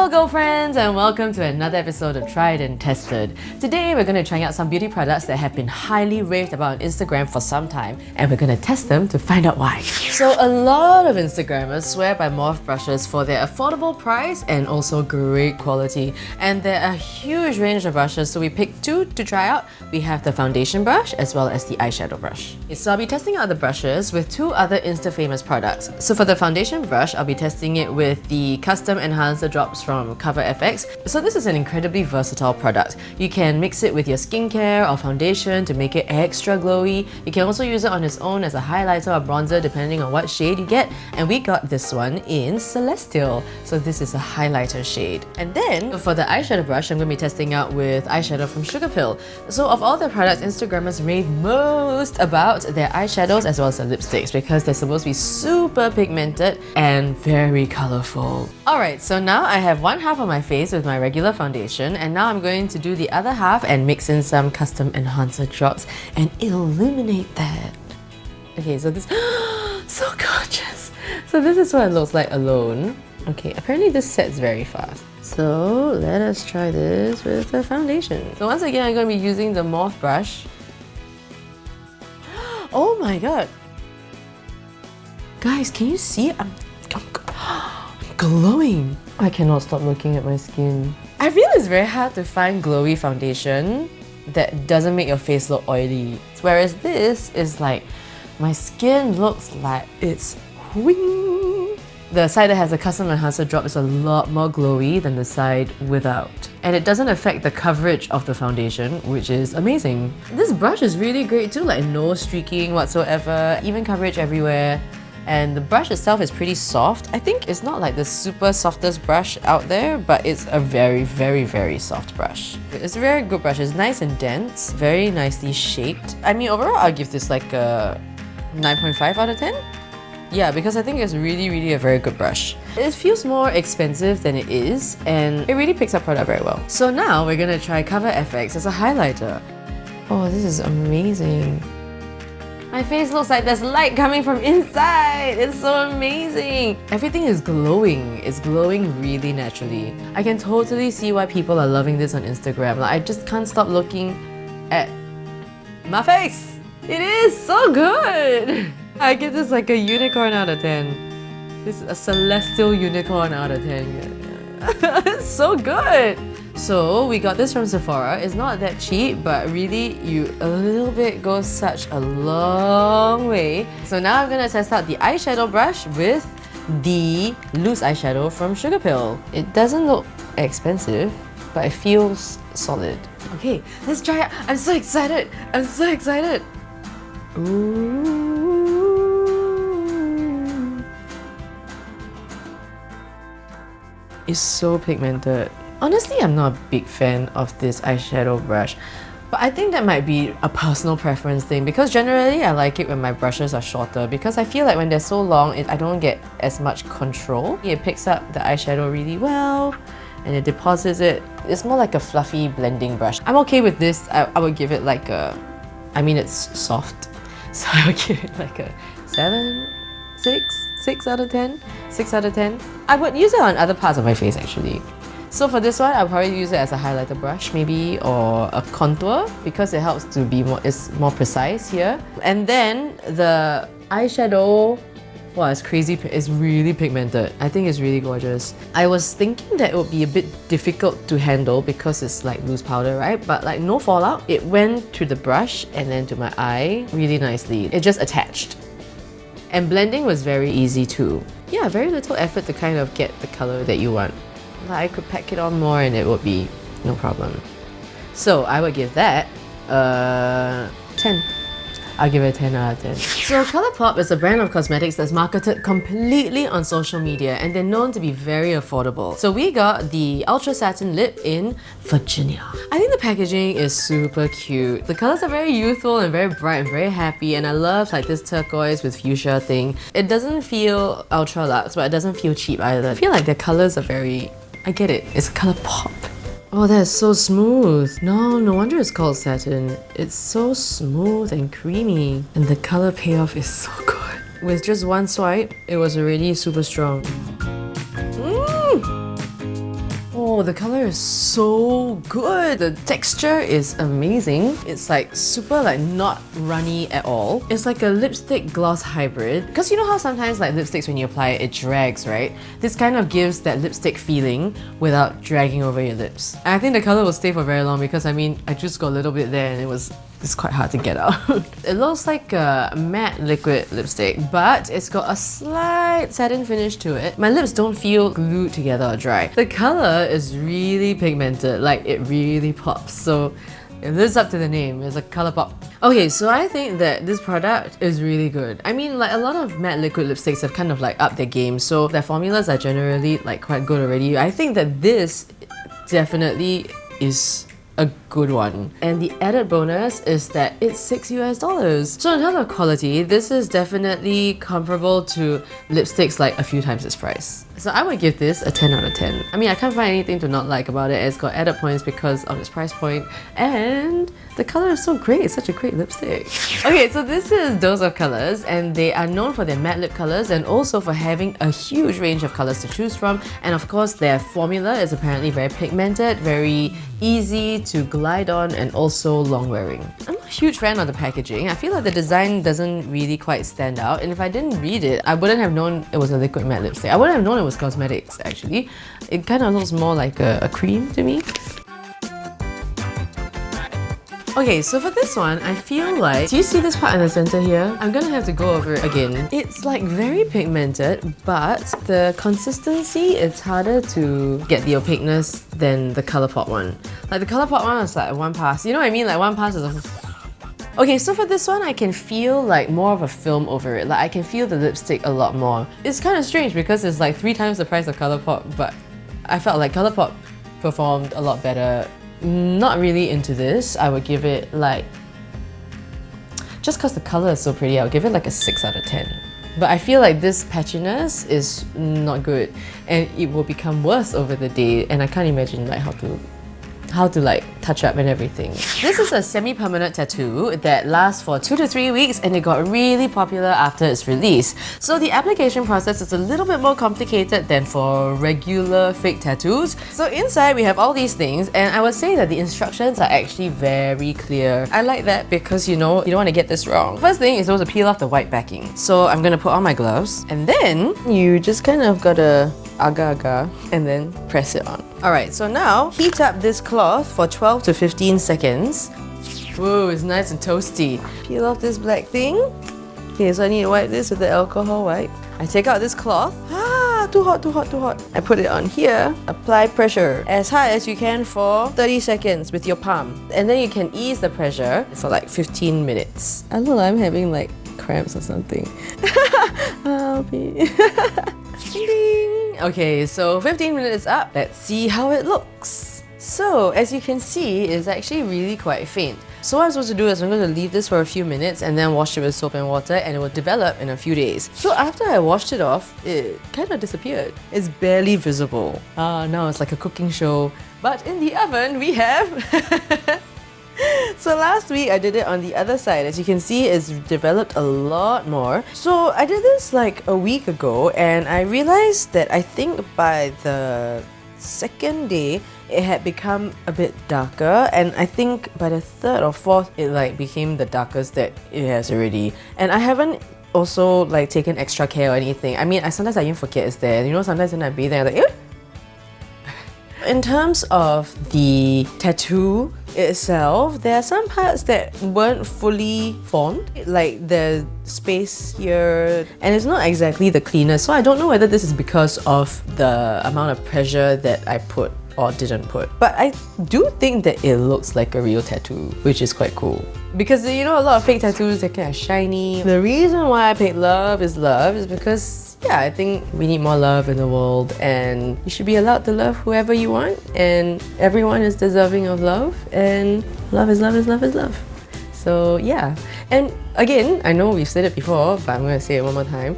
Hello girlfriends and welcome to another episode of Tried and Tested. Today we're going to try out some beauty products that have been highly raved about on Instagram for some time and we're going to test them to find out why. So a lot of Instagrammers swear by Morphe brushes for their affordable price and also great quality. And there are a huge range of brushes, so we picked two to try out. We have the foundation brush as well as the eyeshadow brush. So I'll be testing out the brushes with two other Instafamous products. So for the foundation brush, I'll be testing it with the custom enhancer drops from ColourFX. So this is an incredibly versatile product. You can mix it with your skincare or foundation to make it extra glowy. You can also use it on its own as a highlighter or bronzer depending on what shade you get. And we got this one in Celestial. So this is a highlighter shade. And then for the eyeshadow brush, I'm going to be testing out with eyeshadow from Sugarpill. So of all the products, Instagrammers rave most about their eyeshadows as well as their lipsticks because they're supposed to be super pigmented and very colorful. Alright, so now I have one half of my face with my regular foundation and now I'm going to do the other half and mix in some custom enhancer drops and illuminate that. Okay, so this... so gorgeous! So this is what it looks like alone. Okay, apparently this sets very fast. So let us try this with the foundation. So once again, I'm going to be using the Morphe brush. Oh my god! Guys, can you see it? I'm glowing! I cannot stop looking at my skin. I feel it's very hard to find glowy foundation that doesn't make your face look oily. Whereas this is like, my skin looks like it's wing. The side that has a custom enhancer drop is a lot more glowy than the side without. And it doesn't affect the coverage of the foundation, which is amazing. This brush is really great too, like no streaking whatsoever, even coverage everywhere. And the brush itself is pretty soft. I think it's not like the super softest brush out there, but it's a very soft brush. It's a very good brush. It's nice and dense, very nicely shaped. I mean, overall, I'll give this like a 9.5 out of 10. Yeah, because I think it's really a very good brush. It feels more expensive than it is, and it really picks up product very well. So now we're gonna try ColourFX as a highlighter. Oh, this is amazing. My face looks like there's light coming from inside. It's so amazing. Everything is glowing. It's glowing really naturally. I can totally see why people are loving this on Instagram. Like, I just can't stop looking at my face. It is so good. I give this like a unicorn out of 10. This is a celestial unicorn out of 10. It's so good. So we got this from Sephora. It's not that cheap, but really a little bit goes such a long way. So now I'm gonna test out the eyeshadow brush with the loose eyeshadow from Sugarpill. It doesn't look expensive, but it feels solid. Okay, let's try it. I'm so excited. I'm so excited. Ooh. It's so pigmented. Honestly, I'm not a big fan of this eyeshadow brush, but I think that might be a personal preference thing because generally I like it when my brushes are shorter because I feel like when they're so long, I don't get as much control. It picks up the eyeshadow really well and it deposits it. It's more like a fluffy blending brush. I'm okay with this. I would give it like a... I mean, it's soft, so I would give it like a 7, 6 out of 10. 6 out of 10. I would use it on other parts of my face actually. So for this one, I'll probably use it as a highlighter brush maybe or a contour because it helps to be it's more precise here. And then the eyeshadow, wow, it's crazy, it's really pigmented. I think it's really gorgeous. I was thinking that it would be a bit difficult to handle because it's like loose powder, right? But like no fallout. It went to the brush and then to my eye really nicely. It just attached. And blending was very easy too. Yeah, very little effort to kind of get the color that you want. I could pack it on more and it would be no problem. So I would give that 10. I'll give it a 10 out of 10. So ColourPop is a brand of cosmetics that's marketed completely on social media and they're known to be very affordable. So we got the Ultra Satin Lip in Virginia. I think the packaging is super cute. The colors are very youthful and very bright and very happy and I love like this turquoise with fuchsia thing. It doesn't feel ultra luxe but it doesn't feel cheap either. I feel like the colors are very... I get it. It's ColourPop. Oh, that's so smooth. No wonder it's called satin. It's so smooth and creamy. And the color payoff is so good. With just one swipe, it was already super strong. Oh, the color is so good. The texture is amazing. It's like super like not runny at all. It's like a lipstick gloss hybrid. Because you know how sometimes like lipsticks when you apply it, it drags, right? This kind of gives that lipstick feeling without dragging over your lips. And I think the color will stay for very long because I mean, I just got a little bit there and it's quite hard to get out. It looks like a matte liquid lipstick, but it's got a slight satin finish to it. My lips don't feel glued together or dry. The color is really pigmented, like it really pops. So it lives up to the name, it's a ColourPop. Okay, so I think that this product is really good. I mean, like a lot of matte liquid lipsticks have kind of like upped their game, so their formulas are generally like quite good already. I think that this definitely is a good one. And the added bonus is that it's $6 US. So in terms of quality, this is definitely comparable to lipsticks like a few times its price. So I would give this a 10 out of 10. I mean, I can't find anything to not like about it. It's got added points because of its price point, and the color is so great. It's such a great lipstick. Okay, so this is Dose of Colors, and they are known for their matte lip colors and also for having a huge range of colors to choose from. And of course, their formula is apparently very pigmented, very easy to glide on, and also long wearing. I'm not a huge fan of the packaging. I feel like the design doesn't really quite stand out, and if I didn't read it, I wouldn't have known it was a liquid matte lipstick. I wouldn't have known it was cosmetics actually. It kind of looks more like a cream to me. Okay, so for this one, I feel like, do you see this part in the center here? I'm gonna have to go over it again. It's like very pigmented, but the consistency is harder to get the opaqueness than the ColourPop one. Like the ColourPop one is like one pass. You know what I mean? Like one pass is a... Okay, so for this one, I can feel like more of a film over it. Like I can feel the lipstick a lot more. It's kind of strange because it's like 3 times the price of ColourPop, but I felt like ColourPop performed a lot better. Not really into this. I would give it like, just because the color is so pretty, I would give it like a 6 out of 10. But I feel like this patchiness is not good and it will become worse over the day, and I can't imagine like how to like touch up and everything. This is a semi-permanent tattoo that lasts for 2 to 3 weeks, and it got really popular after its release. So the application process is a little bit more complicated than for regular fake tattoos. So inside we have all these things, and I would say that the instructions are actually very clear. I like that because you know, you don't want to get this wrong. First thing is supposed to peel off the white backing. So I'm gonna put on my gloves, and then you just kind of gotta agar-agar and then press it on. Alright, so now heat up this cloth for 12 to 15 seconds. Whoa, it's nice and toasty. Peel off this black thing. Okay, so I need to wipe this with the alcohol wipe. I take out this cloth. Ah, too hot, too hot, too hot. I put it on here. Apply pressure as hard as you can for 30 seconds with your palm. And then you can ease the pressure for like 15 minutes. I don't know, I'm having like cramps or something. Help me. Ding. Okay, so 15 minutes up. Let's see how it looks. So, as you can see, it's actually really quite faint. So what I'm supposed to do is I'm going to leave this for a few minutes and then wash it with soap and water, and it will develop in a few days. So after I washed it off, it kind of disappeared. It's barely visible. Now it's like a cooking show. But in the oven we have... So last week I did it on the other side. As you can see, it's developed a lot more. So I did this like a week ago, and I realized that I think by the second day it had become a bit darker, and I think by the third or fourth it like became the darkest that it has already. And I haven't also like taken extra care or anything. I mean, sometimes I even forget it's there. You know, sometimes when I bathe there, I'm like, eh? In terms of the tattoo itself, there are some parts that weren't fully formed, like the space here, and it's not exactly the cleanest. So I don't know whether this is because of the amount of pressure that I put or didn't put. But I do think that it looks like a real tattoo, which is quite cool. Because you know, a lot of fake tattoos, they're kind of shiny. The reason why I picked Love is because yeah, I think we need more love in the world, and you should be allowed to love whoever you want, and everyone is deserving of love, and love is love is love is love. So yeah, and again, I know we've said it before, but I'm gonna say it one more time.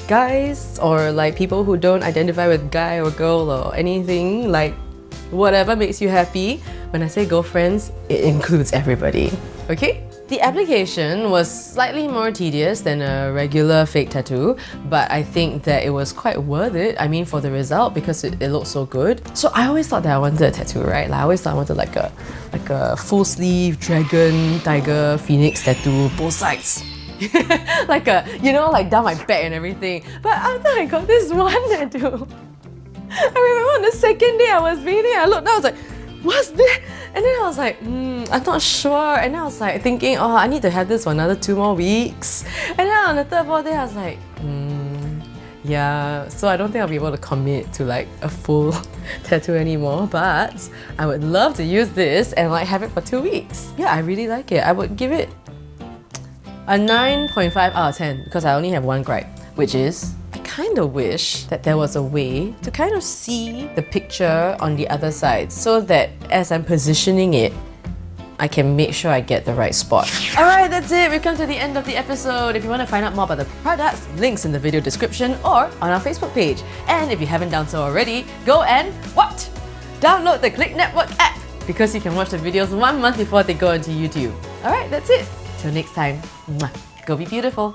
Guys, or like people who don't identify with guy or girl or anything, like whatever makes you happy. When I say girlfriends, it includes everybody. Okay? The application was slightly more tedious than a regular fake tattoo, but I think that it was quite worth it. I mean, for the result, because it looked so good. So I always thought that I wanted a tattoo, right? Like I always thought I wanted like a full sleeve dragon, tiger, phoenix tattoo, both sides. Like like down my back and everything. But after I got this one tattoo, I remember on the second day I was reading, I looked down, I was like, what's this? And then I was like, I'm not sure. And then I was like thinking, oh, I need to have this for another 2 more weeks. And then on the third, fourth day, I was like, yeah, so I don't think I'll be able to commit to like a full tattoo anymore, but I would love to use this and like have it for 2 weeks. Yeah, I really like it. I would give it a 9.5 out of 10 because I only have one gripe, which is I kind of wish that there was a way to kind of see the picture on the other side so that as I'm positioning it, I can make sure I get the right spot. Alright, that's it. We've come to the end of the episode. If you want to find out more about the products, links in the video description or on our Facebook page. And if you haven't done so already, go and what? Download the Clicknetwork app because you can watch the videos 1 month before they go onto YouTube. Alright, that's it. Till next time. Mwah. Go be beautiful.